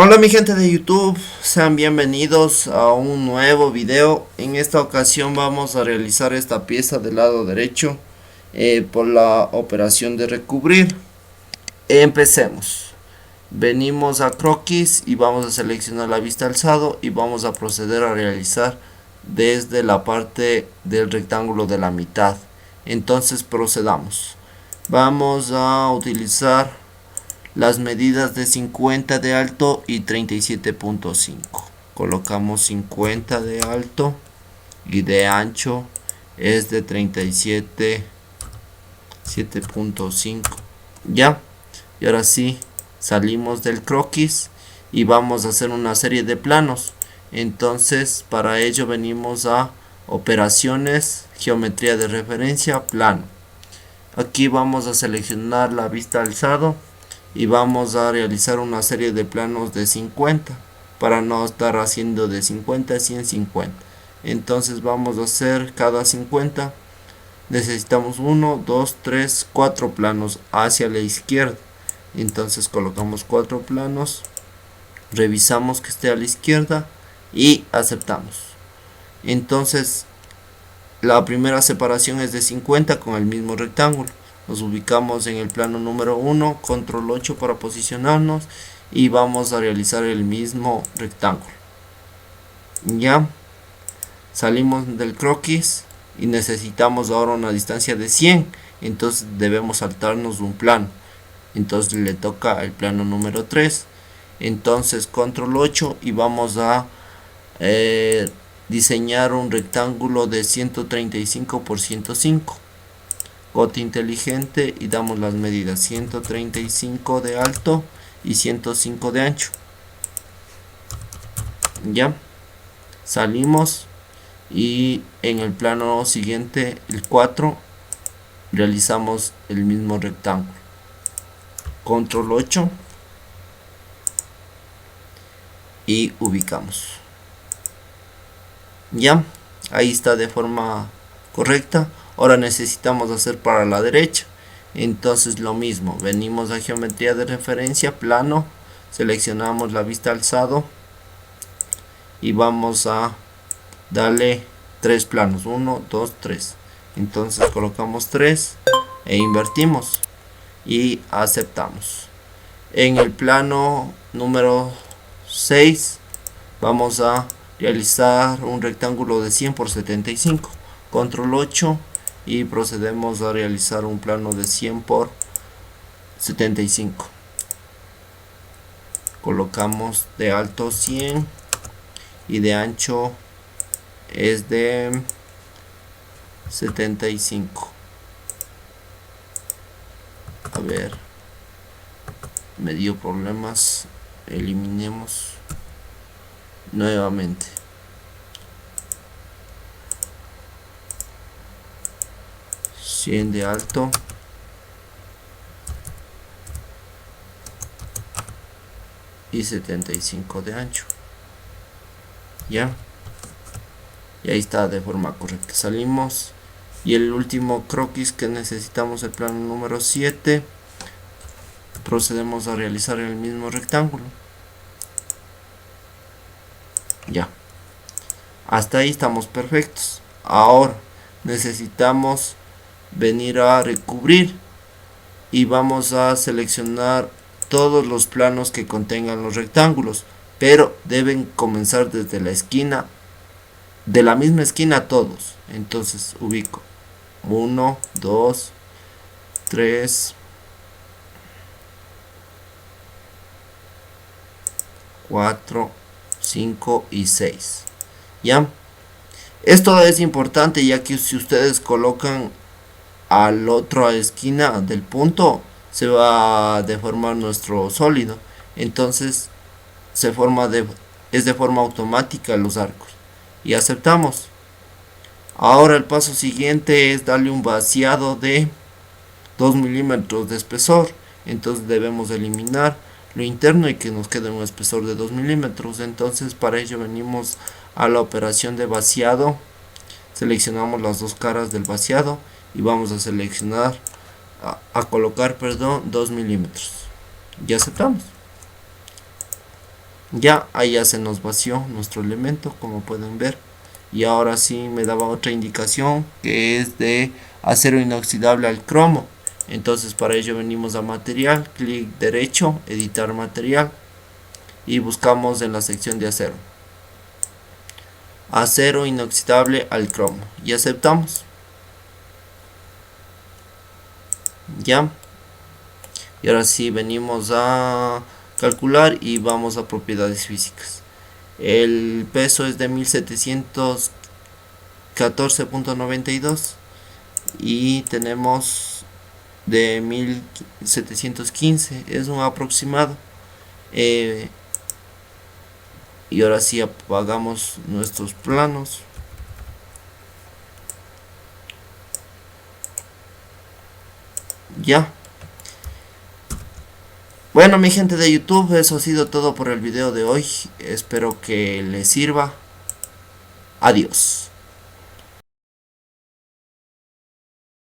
Hola mi gente de YouTube, sean bienvenidos a un nuevo video. En esta ocasión vamos a realizar esta pieza del lado derecho por la operación de recubrir. Empecemos. Venimos a croquis y vamos a seleccionar la vista alzado y vamos a proceder a realizar desde la parte del rectángulo de la mitad. Entonces procedamos. Vamos a utilizar las medidas de 50 de alto y 37.5. Colocamos 50 de alto y de ancho es de 37.5. Ya. Y ahora sí, salimos del croquis y vamos a hacer una serie de planos. Entonces, para ello venimos a operaciones, geometría de referencia, plano. Aquí vamos a seleccionar la vista alzado y vamos a realizar una serie de planos de 50 para no estar haciendo de 50 a 150. Entonces vamos a hacer cada 50, necesitamos 1 2 3 4 planos hacia la izquierda. Entonces colocamos 4 planos, revisamos que esté a la izquierda y aceptamos. Entonces la primera separación es de 50 con el mismo rectángulo. Nos ubicamos en el plano número 1, control 8 para posicionarnos y vamos a realizar el mismo rectángulo. Ya salimos del croquis y necesitamos ahora una distancia de 100, entonces debemos saltarnos un plano. Entonces le toca el plano número 3, entonces control 8 y vamos a diseñar un rectángulo de 135 por 105. Gota inteligente y damos las medidas 135 de alto y 105 de ancho. Ya salimos y en el plano siguiente, el 4, realizamos el mismo rectángulo. Control 8 y ubicamos. Ya, ahí está de forma correcta. Ahora necesitamos hacer para la derecha. Entonces lo mismo, venimos a geometría de referencia, plano, seleccionamos la vista alzado y vamos a darle 3 planos, 1 2 3. Entonces colocamos 3 e invertimos y aceptamos. En el plano número 6 vamos a realizar un rectángulo de 100 por 75. Control 8 y procedemos a realizar un plano de 100 por 75. Colocamos de alto 100 y de ancho es de 75. A ver, me dio problemas, eliminemos nuevamente. De alto y 75 de ancho. Ya, y ahí está de forma correcta. Salimos y el último croquis que necesitamos, el plano número 7, procedemos a realizar el mismo rectángulo. Ya, hasta ahí estamos perfectos. Ahora necesitamos venir a recubrir y vamos a seleccionar todos los planos que contengan los rectángulos, pero deben comenzar desde la esquina, de la misma esquina todos. Entonces ubico 1 2 3 4 5 y 6. Ya, esto es importante, ya que si ustedes colocan al otro esquina del punto, se va a deformar nuestro sólido. Entonces es de forma automática los arcos y aceptamos. Ahora el paso siguiente es darle un vaciado de 2 milímetros de espesor. Entonces debemos eliminar lo interno y que nos quede un espesor de 2 milímetros. Entonces para ello venimos a la operación de vaciado, seleccionamos las dos caras del vaciado y vamos a seleccionar a colocar 2 milímetros y aceptamos. Ya, ahí ya se nos vació nuestro elemento, como pueden ver. Y ahora sí me daba otra indicación, que es de acero inoxidable al cromo. Entonces para ello venimos a material, clic derecho, editar material, y buscamos en la sección de acero, acero inoxidable al cromo, y aceptamos. Ya, y ahora sí venimos a calcular y vamos a propiedades físicas. El peso es de 1714.92 y tenemos de 1715, es un aproximado. Y ahora sí apagamos nuestros planos. Ya. Bueno, mi gente de YouTube, eso ha sido todo por el video de hoy. Espero que les sirva. Adiós.